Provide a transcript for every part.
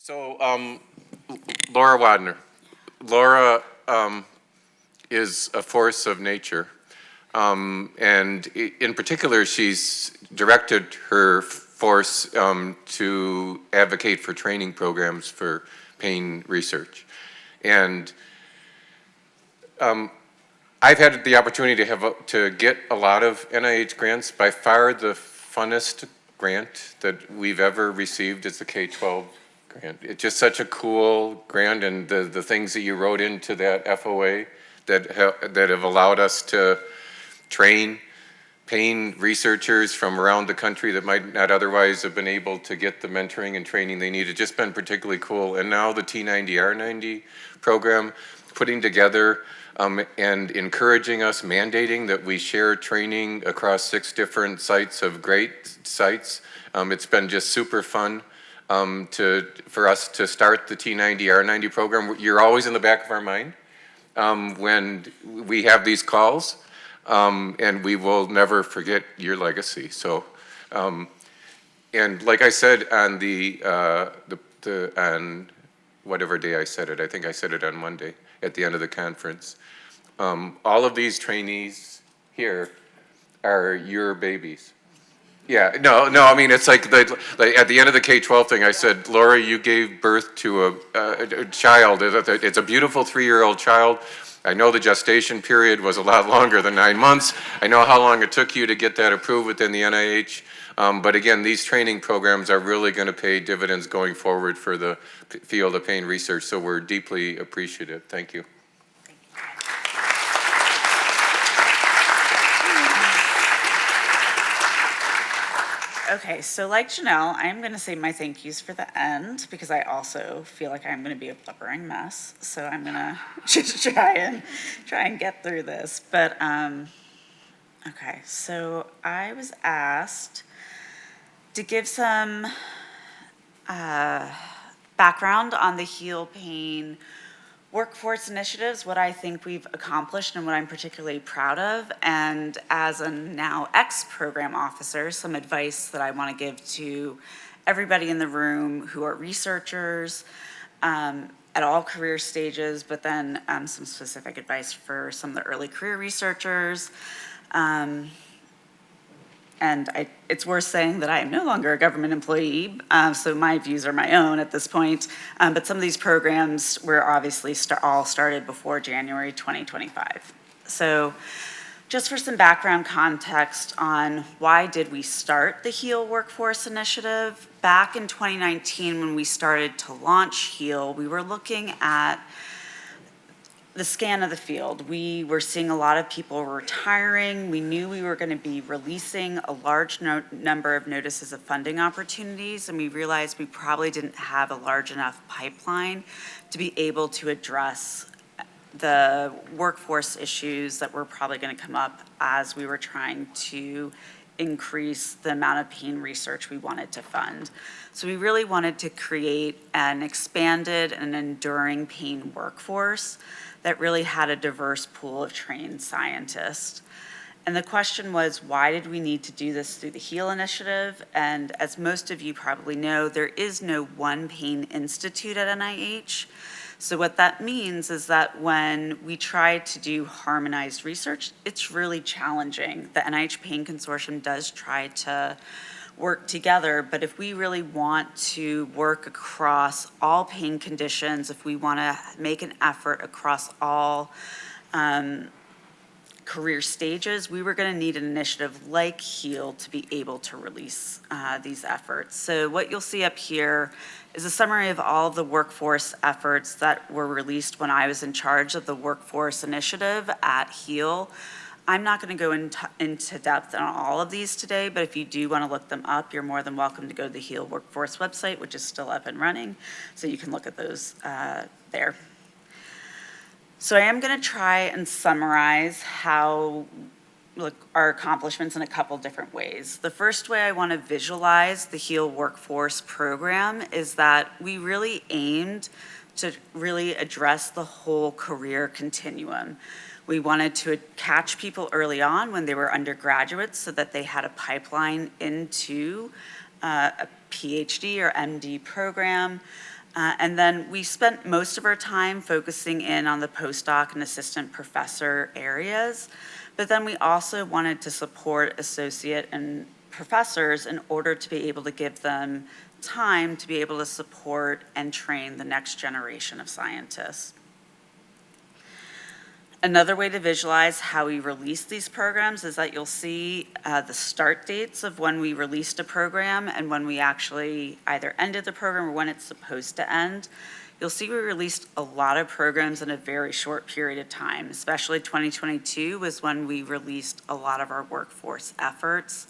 So, Laura Wandner. Laura is a force of nature. And in particular, she's directed her force to advocate for training programs for pain research. And I've had the opportunity to get a lot of NIH grants. By far the funnest grant that we've ever received is the K-12 grant. It's just such a cool grant, and the things that you wrote into that FOA that have allowed us to train pain researchers from around the country that might not otherwise have been able to get the mentoring and training they need. It's just been particularly cool. And now the T90R90 program, putting together and encouraging us, mandating that we share training across 6 different sites of great sites. It's been just super fun for us to start the T90R90 program. You're always in the back of our mind when we have these calls, and we will never forget your legacy. So, and like I said on on whatever day I said it, I think I said it on Monday at the end of the conference. All of these trainees here are your babies. Yeah, no, I mean, it's like at the end of the K-12 thing, I said, Laura, you gave birth to a child. It's a beautiful 3-year-old child. I know the gestation period was a lot longer than 9 months. I know how long it took you to get that approved within the NIH. But again, these training programs are really going to pay dividends going forward for the field of pain research. So we're deeply appreciative. Thank you. Okay, so like Janelle, I'm going to say my thank yous for the end because I also feel like I'm going to be a blubbering mess. So I'm going to just try and get through this. But okay, so I was asked to give some background on the Heal Pain workforce initiatives, what I think we've accomplished and what I'm particularly proud of, and as a now ex-program officer, some advice that I want to give to everybody in the room who are researchers at all career stages, but then some specific advice for some of the early career researchers. And it's worth saying that I am no longer a government employee, so my views are my own at this point. But some of these programs were obviously all started before January 2025. So just for some background context on why did we start the HEAL Workforce Initiative, back in 2019 when we started to launch HEAL, we were looking at the scan of the field. We were seeing a lot of people retiring. We knew we were going to be releasing a large number of notices of funding opportunities, and we realized we probably didn't have a large enough pipeline to be able to address the workforce issues that were probably going to come up as we were trying to increase the amount of pain research we wanted to fund. So we really wanted to create an expanded and enduring pain workforce that really had a diverse pool of trained scientists. And the question was, why did we need to do this through the HEAL initiative? And as most of you probably know, there is no one pain institute at NIH. So what that means is that when we try to do harmonized research, it's really challenging. The NIH Pain Consortium does try to work together, but if we really want to work across all pain conditions, if we want to make an effort across all career stages, we were going to need an initiative like HEAL to be able to release these efforts. So what you'll see up here is a summary of all of the workforce efforts that were released when I was in charge of the workforce initiative at HEAL. I'm not going to go into depth on all of these today, but if you do want to look them up, you're more than welcome to go to the HEAL Workforce website, which is still up and running, so you can look at those there. So I am going to try and summarize our accomplishments in a couple different ways. The first way I want to visualize the HEAL Workforce program is that we really aimed to really address the whole career continuum. We wanted to catch people early on when they were undergraduates so that they had a pipeline into a PhD or MD program. And then we spent most of our time focusing in on the postdoc and assistant professor areas, but then we also wanted to support associate and professors in order to be able to give them time to be able to support and train the next generation of scientists. Another way to visualize how we release these programs is that you'll see the start dates of when we released a program and when we actually either ended the program or when it's supposed to end. You'll see we released a lot of programs in a very short period of time, especially 2022 was when we released a lot of our workforce efforts.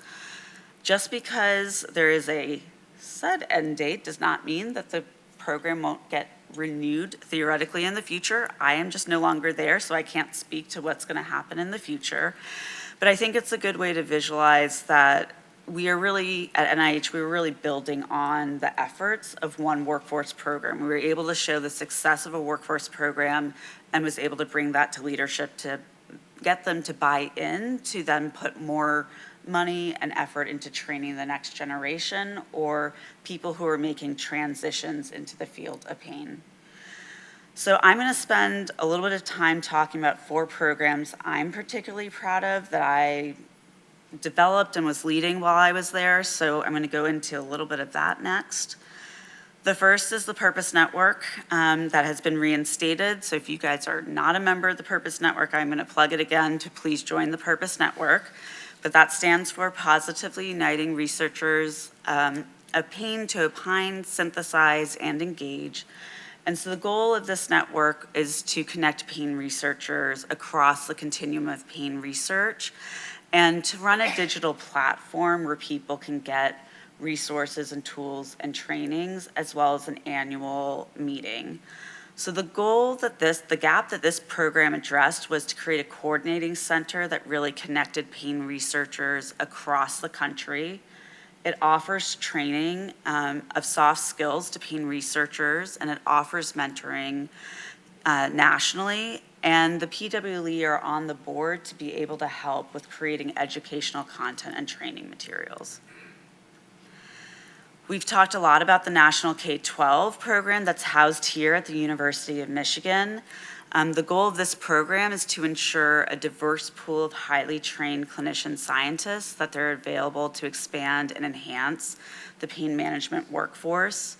Just because there is a set end date does not mean that the program won't get renewed theoretically in the future. I am just no longer there, so I can't speak to what's going to happen in the future. But I think it's a good way to visualize that we are really, at NIH, we were really building on the efforts of one workforce program. We were able to show the success of a workforce program and was able to bring that to leadership to get them to buy in, to then put more money and effort into training the next generation or people who are making transitions into the field of pain. So I'm going to spend a little bit of time talking about 4 programs I'm particularly proud of that I developed and was leading while I was there. So I'm going to go into a little bit of that next. The first is the Purpose Network that has been reinstated. So if you guys are not a member of the Purpose Network, I'm going to plug it again to please join the Purpose Network. But that stands for Positively Uniting Researchers of Pain to Opine, Synthesize, and Engage. And so the goal of this network is to connect pain researchers across the continuum of pain research and to run a digital platform where people can get resources and tools and trainings, as well as an annual meeting. So the goal that the gap that this program addressed was to create a coordinating center that really connected pain researchers across the country. It offers training of soft skills to pain researchers, and it offers mentoring nationally. And the PWLE are on the board to be able to help with creating educational content and training materials. We've talked a lot about the National K-12 program that's housed here at the University of Michigan. The goal of this program is to ensure a diverse pool of highly trained clinician scientists that they're available to expand and enhance the pain management workforce.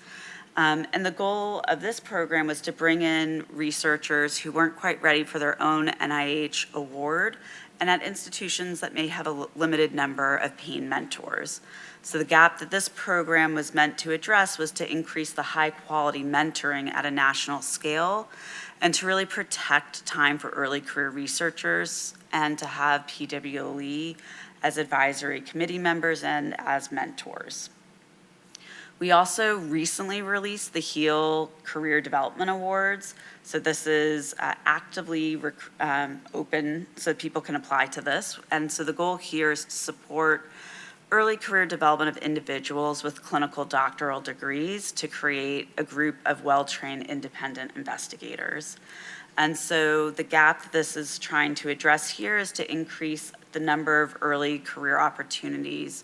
And the goal of this program was to bring in researchers who weren't quite ready for their own NIH award and at institutions that may have a limited number of pain mentors. So the gap that this program was meant to address was to increase the high quality mentoring at a national scale and to really protect time for early career researchers and to have PWLE as advisory committee members and as mentors. We also recently released the HEAL Career Development Awards. So this is actively open so people can apply to this. And so the goal here is to support early career development of individuals with clinical doctoral degrees to create a group of well-trained independent investigators. And so the gap that this is trying to address here is to increase the number of early career opportunities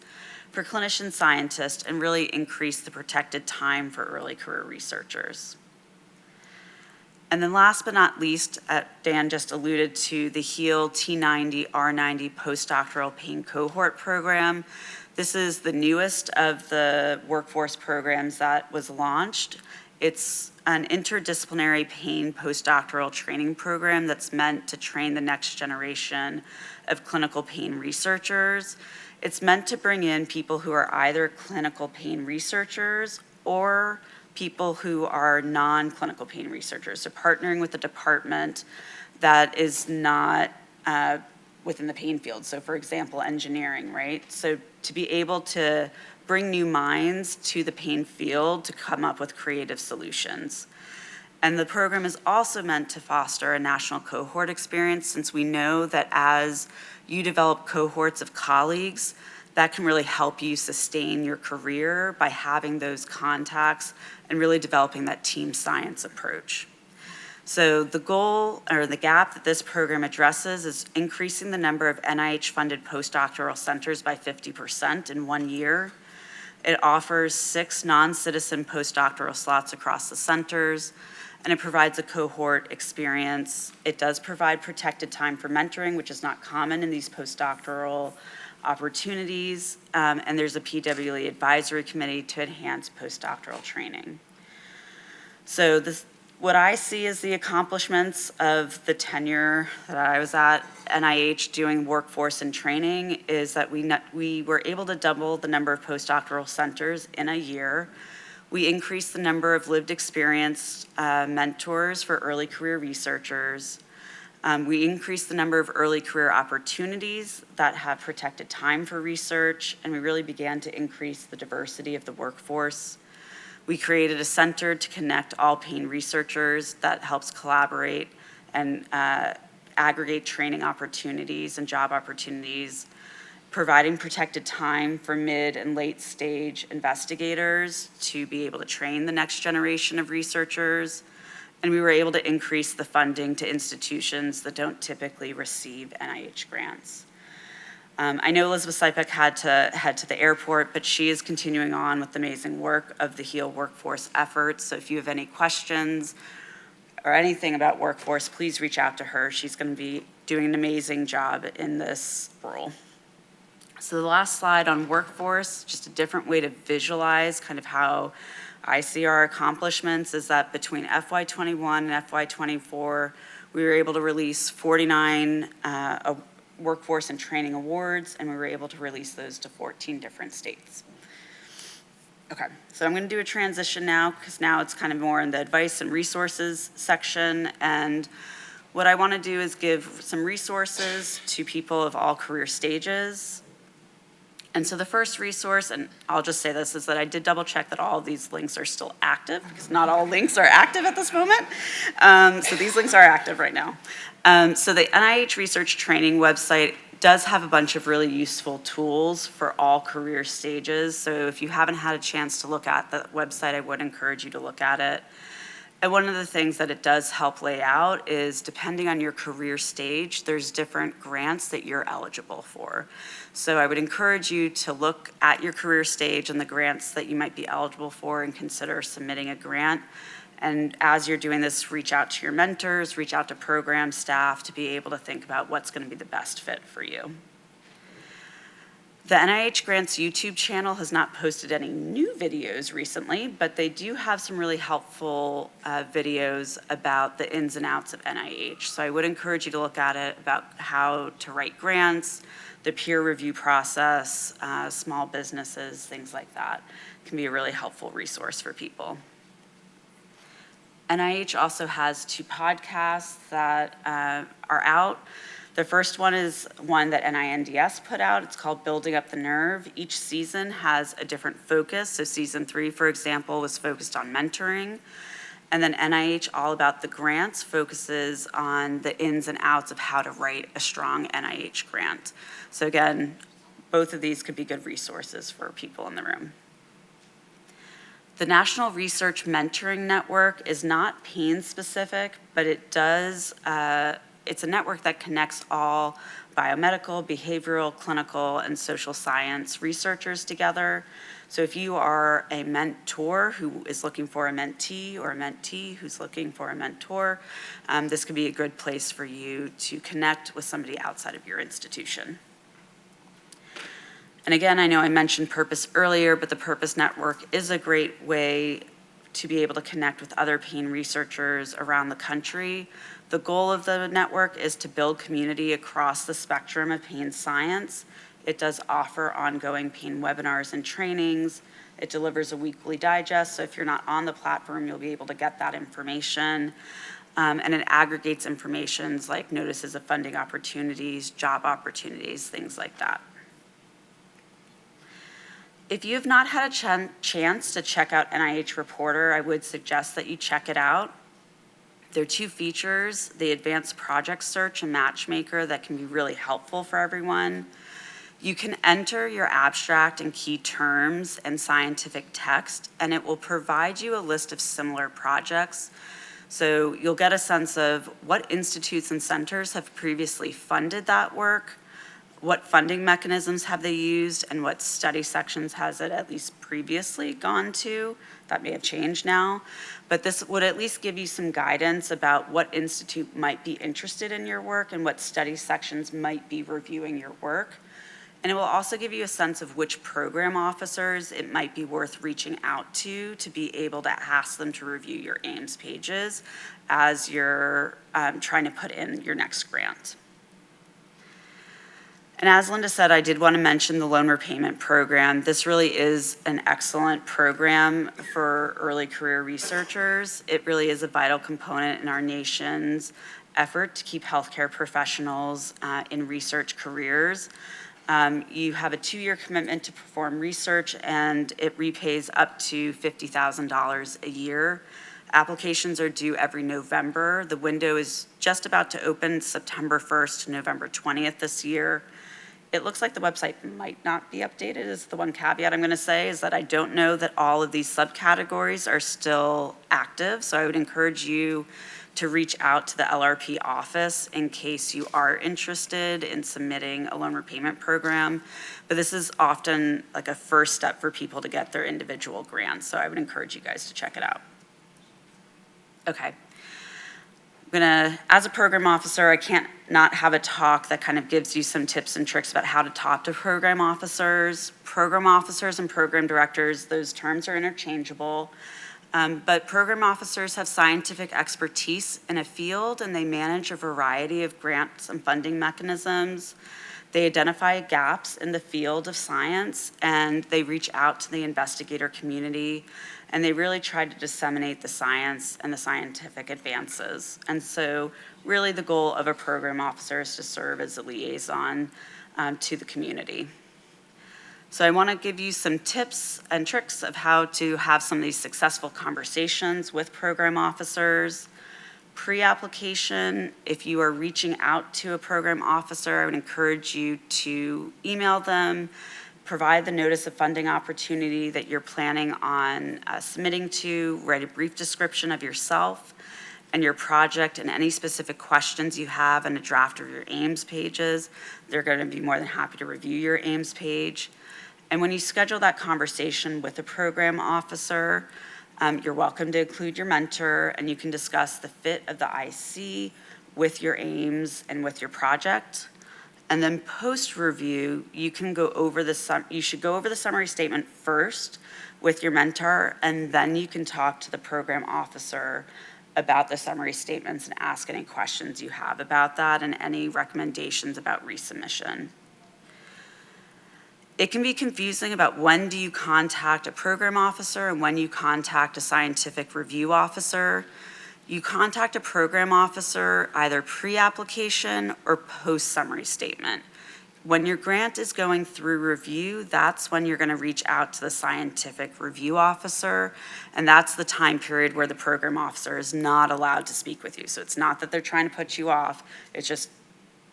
for clinician scientists and really increase the protected time for early career researchers. And then last but not least, Dan just alluded to the HEAL T90 R90 postdoctoral pain cohort program. This is the newest of the workforce programs that was launched. It's an interdisciplinary pain postdoctoral training program that's meant to train the next generation of clinical pain researchers. It's meant to bring in people who are either clinical pain researchers or people who are non-clinical pain researchers. So partnering with a department that is not within the pain field. So for example, engineering, right? So to be able to bring new minds to the pain field to come up with creative solutions. And the program is also meant to foster a national cohort experience, since we know that as you develop cohorts of colleagues, that can really help you sustain your career by having those contacts and really developing that team science approach. So the goal, or the gap that this program addresses, is increasing the number of NIH-funded postdoctoral centers by 50% in 1 year. It offers 6 non-citizen postdoctoral slots across the centers, and it provides a cohort experience. It does provide protected time for mentoring, which is not common in these postdoctoral opportunities, and there's a PWE advisory committee to enhance postdoctoral training. So what I see as the accomplishments of the tenure that I was at NIH doing workforce and training is that we were able to double the number of postdoctoral centers in a year. We increased the number of lived experience mentors for early career researchers. We increased the number of early career opportunities that have protected time for research, and we really began to increase the diversity of the workforce. We created a center to connect all pain researchers that helps collaborate and aggregate training opportunities and job opportunities, providing protected time for mid and late stage investigators to be able to train the next generation of researchers. And we were able to increase the funding to institutions that don't typically receive NIH grants. I know Elizabeth Sipek had to head to the airport, but she is continuing on with the amazing work of the HEAL workforce efforts. So if you have any questions or anything about workforce, please reach out to her. She's going to be doing an amazing job in this role. So the last slide on workforce, just a different way to visualize kind of how I see our accomplishments, is that between FY21 and FY24, we were able to release 49 workforce and training awards, and we were able to release those to 14 different states. Okay, so I'm going to do a transition now, because now it's kind of more in the advice and resources section, and what I want to do is give some resources to people of all career stages. And so the first resource, and I'll just say this, is that I did double check that all of these links are still active, because not all links are active at this moment. So these links are active right now. So the NIH Research Training website does have a bunch of really useful tools for all career stages. So if you haven't had a chance to look at the website, I would encourage you to look at it. And one of the things that it does help lay out is, depending on your career stage, there's different grants that you're eligible for. So I would encourage you to look at your career stage and the grants that you might be eligible for and consider submitting a grant. And as you're doing this, reach out to your mentors, reach out to program staff to be able to think about what's going to be the best fit for you. The NIH Grants YouTube channel has not posted any new videos recently, but they do have some really helpful videos about the ins and outs of NIH. So I would encourage you to look at it, about how to write grants, the peer review process, small businesses, things like that. It can be a really helpful resource for people. NIH also has 2 podcasts that are out. The first one is one that NINDS put out. It's called Building Up the Nerve. Each season has a different focus. So season 3, for example, was focused on mentoring. And then NIH All About the Grants focuses on the ins and outs of how to write a strong NIH grant. So again, both of these could be good resources for people in the room. The National Research Mentoring Network is not pain specific, but it does, it's a network that connects all biomedical, behavioral, clinical, and social science researchers together. So if you are a mentor who is looking for a mentee, or a mentee who's looking for a mentor, this could be a good place for you to connect with somebody outside of your institution. And again, I know I mentioned Purpose earlier, but the Purpose Network is a great way to be able to connect with other pain researchers around the country. The goal of the network is to build community across the spectrum of pain science. It does offer ongoing pain webinars and trainings. It delivers a weekly digest, so if you're not on the platform, you'll be able to get that information. And it aggregates information like notices of funding opportunities, job opportunities, things like that. If you have not had a chance to check out NIH Reporter, I would suggest that you check it out. There are 2 features, the Advanced Project Search and Matchmaker, that can be really helpful for everyone. You can enter your abstract and key terms and scientific text, and it will provide you a list of similar projects. So you'll get a sense of what institutes and centers have previously funded that work, what funding mechanisms have they used and what study sections has it at least previously gone to. That may have changed now, but this would at least give you some guidance about what institute might be interested in your work and what study sections might be reviewing your work. And it will also give you a sense of which program officers it might be worth reaching out to be able to ask them to review your Ames pages as you're trying to put in your next grant. And as Linda said, I did want to mention the loan repayment program. This really is an excellent program for early career researchers. It really is a vital component in our nation's effort to keep healthcare professionals in research careers. You have a 2-year commitment to perform research, and it repays up to $50,000 a year. Applications are due every November. The window is just about to open September 1st to November 20th this year. It looks like the website might not be updated, is the one caveat I'm going to say, is that I don't know that all of these subcategories are still active, so I would encourage you to reach out to the LRP office in case you are interested in submitting a loan repayment program. But this is often like a first step for people to get their individual grants, so I would encourage you guys to check it out. Okay. As a program officer, I can't not have a talk that kind of gives you some tips and tricks about how to talk to program officers. Program officers and program directors, those terms are interchangeable. But program officers have scientific expertise in a field, and they manage a variety of grants and funding mechanisms. They identify gaps in the field of science, and they reach out to the investigator community, and they really try to disseminate the science and the scientific advances. And so really the goal of a program officer is to serve as a liaison to the community. So I want to give you some tips and tricks of how to have some of these successful conversations with program officers. Pre-application, if you are reaching out to a program officer, I would encourage you to email them, provide the notice of funding opportunity that you're planning on submitting to, write a brief description of yourself and your project and any specific questions you have and a draft of your Ames pages. They're going to be more than happy to review your Ames page. And when you schedule that conversation with a program officer, you're welcome to include your mentor, and you can discuss the fit of the IC with your Ames and with your project. And then post-review, you should go over the summary statement first with your mentor, and then you can talk to the program officer about the summary statements and ask any questions you have about that and any recommendations about resubmission. It can be confusing about when do you contact a program officer and when you contact a scientific review officer. You contact a program officer either pre-application or post-summary statement. When your grant is going through review, that's when you're going to reach out to the scientific review officer, and that's the time period where the program officer is not allowed to speak with you. So it's not that they're trying to put you off, it's just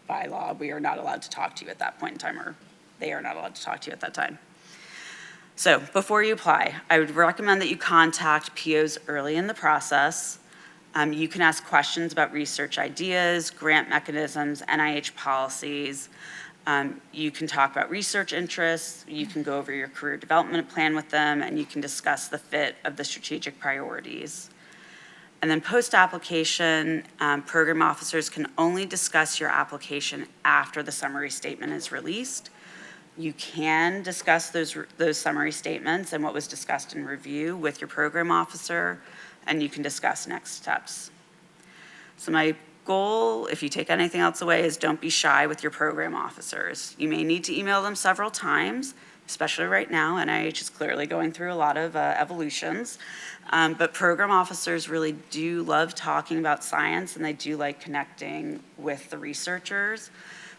by law, we are not allowed to talk to you at that point in time, or they are not allowed to talk to you at that time. So before you apply, I would recommend that you contact POs early in the process. You can ask questions about research ideas, grant mechanisms, NIH policies. You can talk about research interests. You can go over your career development plan with them, and you can discuss the fit of the strategic priorities. And then post-application, program officers can only discuss your application after the summary statement is released. You can discuss those summary statements and what was discussed in review with your program officer, and you can discuss next steps. So my goal, if you take anything else away, is don't be shy with your program officers. You may need to email them several times, especially right now. NIH is clearly going through a lot of evolutions, but program officers really do love talking about science, and they do like connecting with the researchers.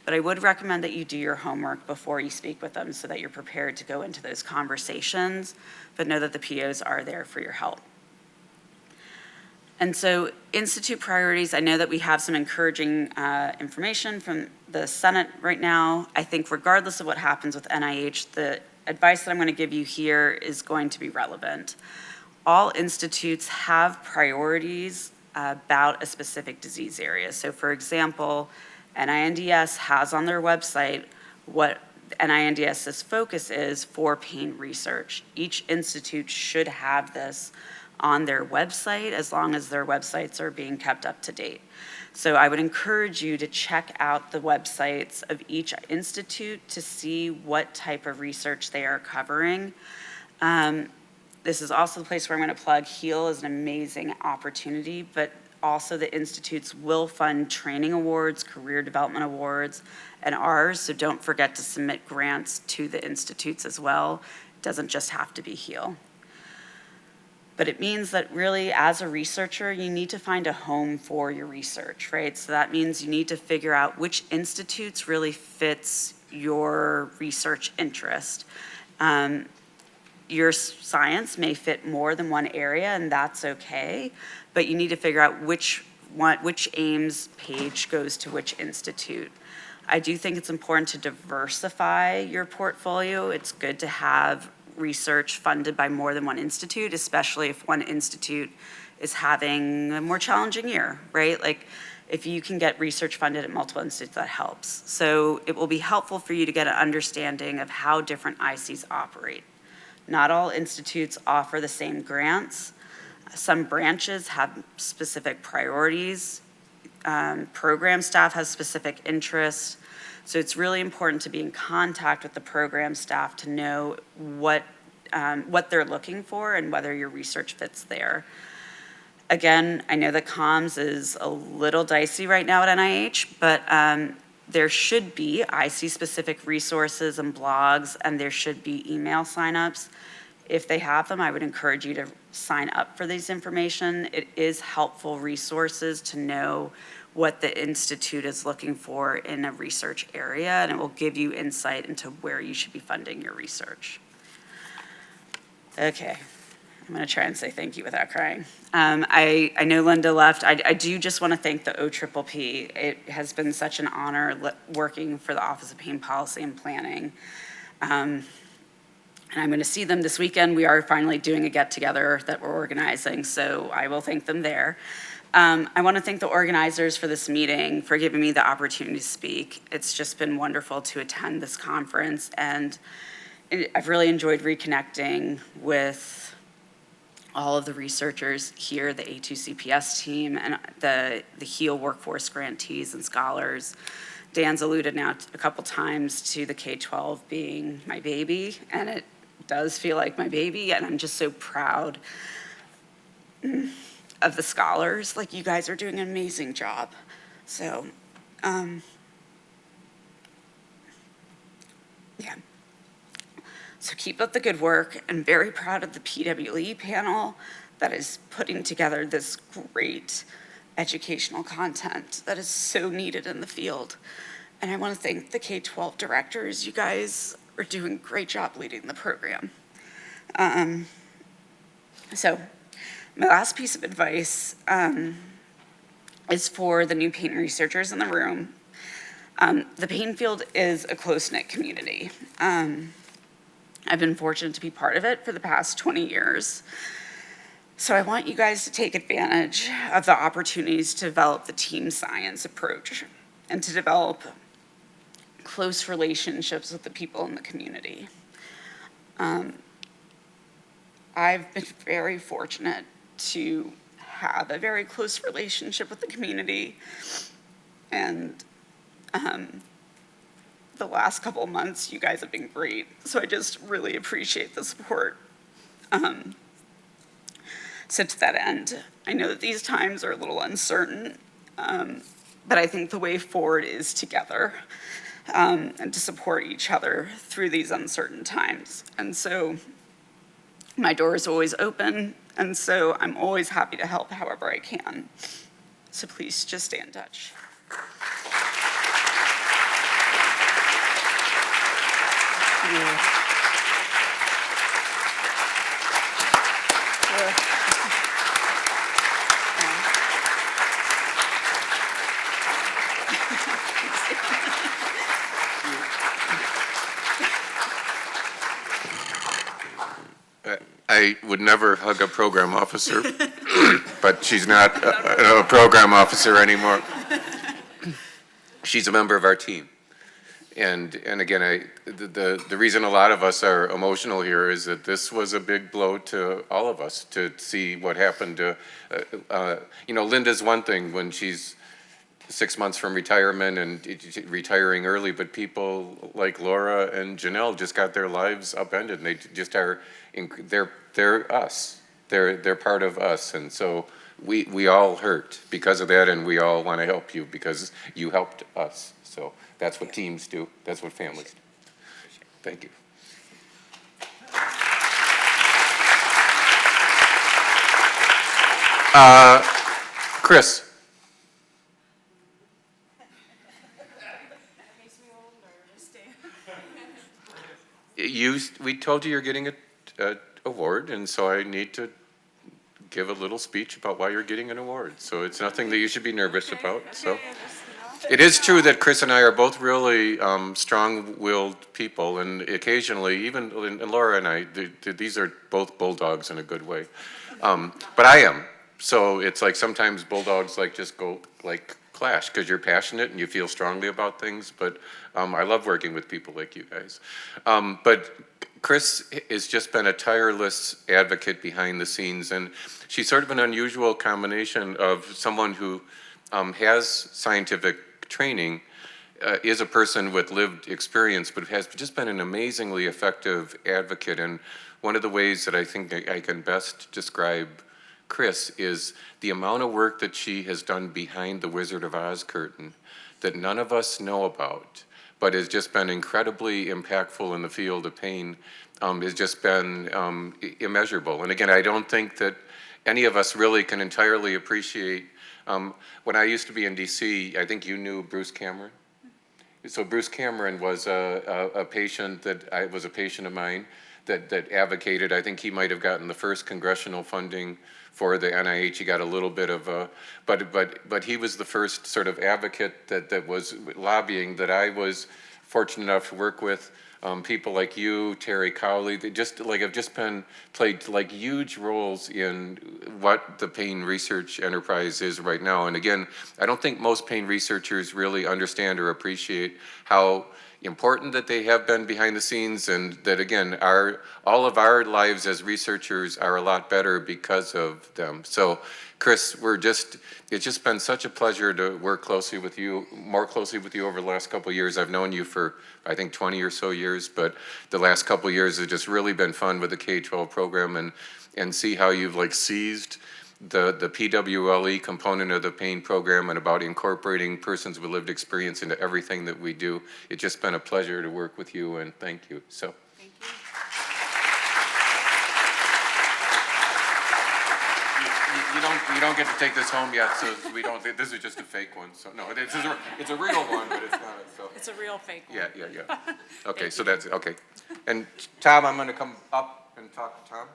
But I would recommend that you do your homework before you speak with them so that you're prepared to go into those conversations, but know that the POs are there for your help. And so institute priorities, I know that we have some encouraging information from the Senate right now. I think regardless of what happens with NIH, the advice that I'm going to give you here is going to be relevant. All institutes have priorities about a specific disease area. So for example, NINDS has on their website what NINDS's focus is for pain research. Each institute should have this on their website as long as their websites are being kept up to date. So I would encourage you to check out the websites of each institute to see what type of research they are covering. This is also the place where I'm going to plug HEAL is an amazing opportunity, but also the institutes will fund training awards, career development awards, and ours, so don't forget to submit grants to the institutes as well. It doesn't just have to be HEAL. But it means that really, as a researcher, you need to find a home for your research, right? So that means you need to figure out which institutes really fits your research interest. Your science may fit more than one area, and that's okay, but you need to figure out which AIMS page goes to which institute. I do think it's important to diversify your portfolio. It's good to have research funded by more than one institute, especially if one institute is having a more challenging year, right? Like, if you can get research funded at multiple institutes, that helps. So it will be helpful for you to get an understanding of how different ICs operate. Not all institutes offer the same grants. Some branches have specific priorities. Program staff has specific interests. So it's really important to be in contact with the program staff to know what they're looking for and whether your research fits there. Again, I know that comms is a little dicey right now at NIH, but there should be IC-specific resources and blogs, and there should be email signups. If they have them, I would encourage you to sign up for these information. It is helpful resources to know what the institute is looking for in a research area, and it will give you insight into where you should be funding your research. Okay, I'm gonna try and say thank you without crying. I know Linda left. I do just wanna thank the OPPP. It has been such an honor working for the Office of Pain Policy and Planning. And I'm gonna see them this weekend. We are finally doing a get-together that we're organizing, so I will thank them there. I wanna thank the organizers for this meeting for giving me the opportunity to speak. It's just been wonderful to attend this conference, and I've really enjoyed reconnecting with all of the researchers here, the A2CPS team, and the HEAL workforce grantees and scholars. Dan's alluded now a couple times to the K-12 being my baby, and it does feel like my baby, and I'm just so proud of the scholars. Like, you guys are doing an amazing job. So, yeah. So keep up the good work. I'm very proud of the PWE panel that is putting together this great educational content that is so needed in the field. And I want to thank the K-12 directors. You guys are doing a great job leading the program. So my last piece of advice is for the new pain researchers in the room. The pain field is a close-knit community. I've been fortunate to be part of it for the past 20 years. So I want you guys to take advantage of the opportunities to develop the team science approach and to develop close relationships with the people in the community. I've been very fortunate to have a very close relationship with the community, and the last couple of months, you guys have been great. So I just really appreciate the support. So to that end, I know that these times are a little uncertain, but I think the way forward is together and to support each other through these uncertain times. And so my door is always open, and so I'm always happy to help however I can. So please just stay in touch. Yeah. I would never hug a program officer, but she's not a program officer anymore. She's a member of our team. And again, the reason a lot of us are emotional here is that this was a big blow to all of us to see what happened to, Linda's one thing when she's 6 months from retirement and retiring early, but people like Laura and Janelle just got their lives upended, and they just are, they're us. They're part of us, and so we all hurt because of that, and we all want to help you because you helped us. So that's what teams do. That's what families do. Thank you. Chris. We told you you're getting a award, and so I need to give a little speech about why you're getting an award. So it's nothing that you should be nervous about. So it is true that Chris and I are both really strong-willed people, and occasionally, even and Laura and I, these are both bulldogs in a good way. But I am. So it's like sometimes bulldogs just go clash because you're passionate and you feel strongly about things. But I love working with people like you guys. But Chris has just been a tireless advocate behind the scenes, and she's sort of an unusual combination of someone who has scientific training, is a person with lived experience, but has just been an amazingly effective advocate. And one of the ways that I think I can best describe Chris is the amount of work that she has done behind the Wizard of Oz curtain that none of us know about, but has just been incredibly impactful in the field of pain, has just been immeasurable. And again, I don't think that any of us really can entirely appreciate. When I used to be in DC, I think you knew Bruce Cameron. So Bruce Cameron was a patient was a patient of mine that advocated. I think he might have gotten the first congressional funding for the NIH. He got a little bit of but he was the first sort of advocate that was lobbying that I was fortunate enough to work with. People like you, Terry Cowley, they have played huge roles in what the pain research enterprise is right now. And again, I don't think most pain researchers really understand or appreciate how important that they have been behind the scenes, and that again, all of our lives as researchers are a lot better because of them. So Chris, it's just been such a pleasure to work more closely with you over the last couple of years. I've known you for, I think, 20 or so years, but the last couple of years have just really been fun with the K-12 program, and see how you've seized the PWLE component of the pain program and about incorporating persons with lived experience into everything that we do. It's just been a pleasure to work with you, and thank you. So. Thank you. You don't get to take this home yet, so we don't. This is just a fake one. So no, it's a real one, but it's not. So It's a real fake one. Yeah. Okay, so that's okay. And Tom, I'm going to come up and talk to Tom.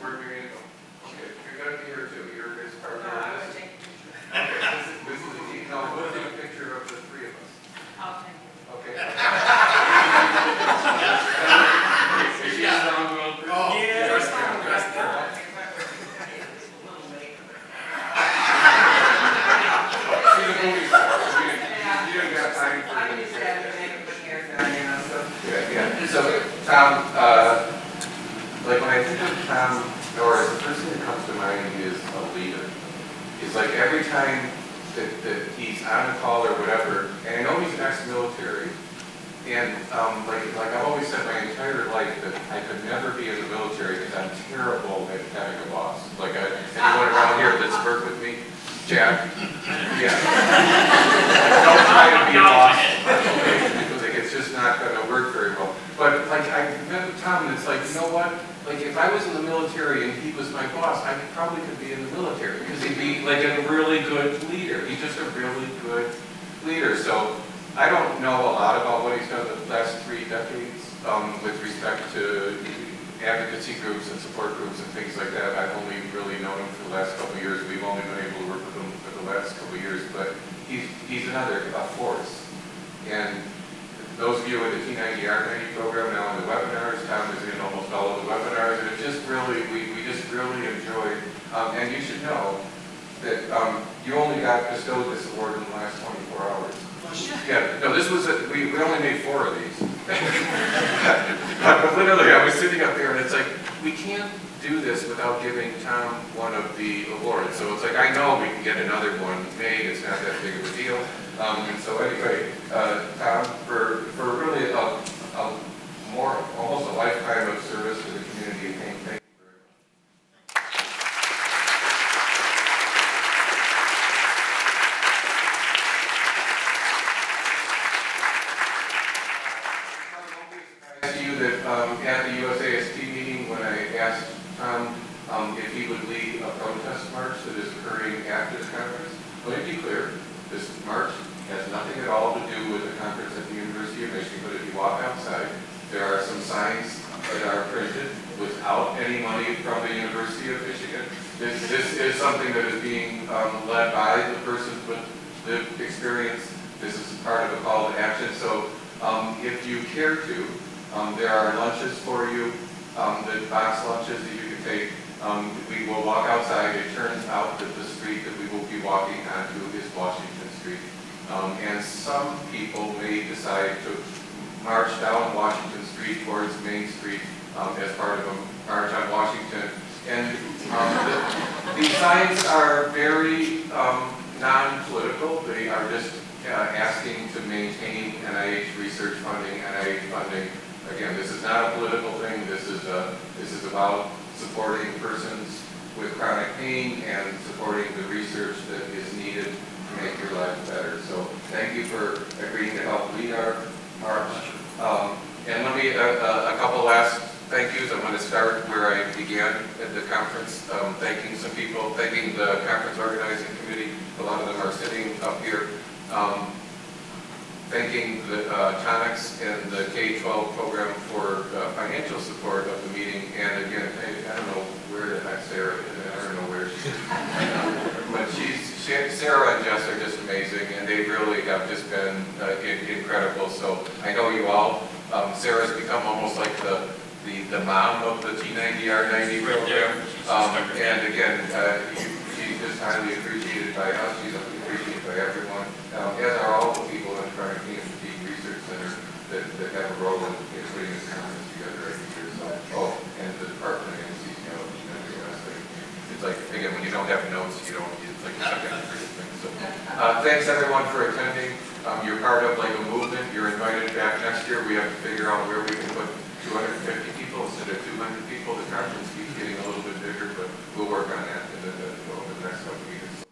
Where are we going to go? Okay, you're going to be here too. You're his partner. Okay, this is a team. No, we'll take a picture of the three of us. Okay. Is she a strong-willed person? Oh, yeah. She's a movie star. You don't got time for this. Yeah. So, Tom, when I think of Tom Norris, the first thing that comes to mind is a leader. It's every time that he's on a call or whatever, and I know he's ex-military, and I've always said my entire life that I could never be in the military because I'm terrible at having a boss. Anyone around here that's worked with me? Jack? Yeah. Don't try to be a boss because it's just not going to work very well. But I met with Tom, and it's you know what? If I was in the military and he was my boss, I probably could be in the military because he'd be a really good leader. He's just a really good leader. So I don't know a lot about what he's done the last 3 decades with respect to advocacy groups and support groups and things like that. I've only really known him for the last couple of years. We've only been able to work with him for the last couple of years, but he's another force. And those of you in the T90R90 program now in the webinars, Tom is in almost all of the webinars, and it just really, we just really enjoyed, and you should know that you only got bestowed this award in the last 24 hours. Yeah, no, this was, we only made 4 of these. But literally, I was sitting up there and it's like, we can't do this without giving Tom one of the awards. So it's like, I know we can get another one made, it's not that big of a deal. And so anyway, Tom, for really almost a lifetime of service to the community, thank you very much. At the USAST meeting, when I asked Tom if he would lead a protest march that is occurring after the conference, let me be clear, this march has nothing at all to do with the conference at the University of Michigan, but if you walk outside, there are some signs that are printed without any money from the University of Michigan. This is something that is being led by the persons with lived experience. This is part of a call to action. So if you care to, there are lunches for you, the box lunches that you can take. We will walk outside. It turns out that the street that we will be walking onto is Washington Street. And some people may decide to march down Washington Street towards Main Street as part of a march on Washington. And these signs are very non-political. They are just asking to maintain NIH research funding, NIH funding. Again, this is not a political thing. This is about supporting persons with chronic pain and supporting the research that is needed to make your life better. So thank you for agreeing to help lead our march. And let me, a couple last thank yous. I'm going to start where I began at the conference, thanking some people, thanking the conference organizing committee. A lot of them are sitting up here. Thanking the Tonics and the K-12 program for financial support of the meeting. And again, I don't know where the heck Sarah is. I don't know where she is. But Sarah and Jess are just amazing, and they really have just been incredible. So I know you all. Sarah's become almost like the mom of the T90R90 program. And again, she's just highly appreciated by us. She's appreciated by everyone, as are all the people in the Chronic Pain and Fatigue Research Center that have a role in putting this conference together every year. So, and the department of anesthesia, it's like, again, when you don't have notes, it's like you're not going to forget things. So, thanks everyone for attending. You're part of like a movement. You're invited back next year. We have to figure out where we can put 250 people instead of 200 people. The conference keeps getting a little bit bigger, but we'll work on that over the next couple of years.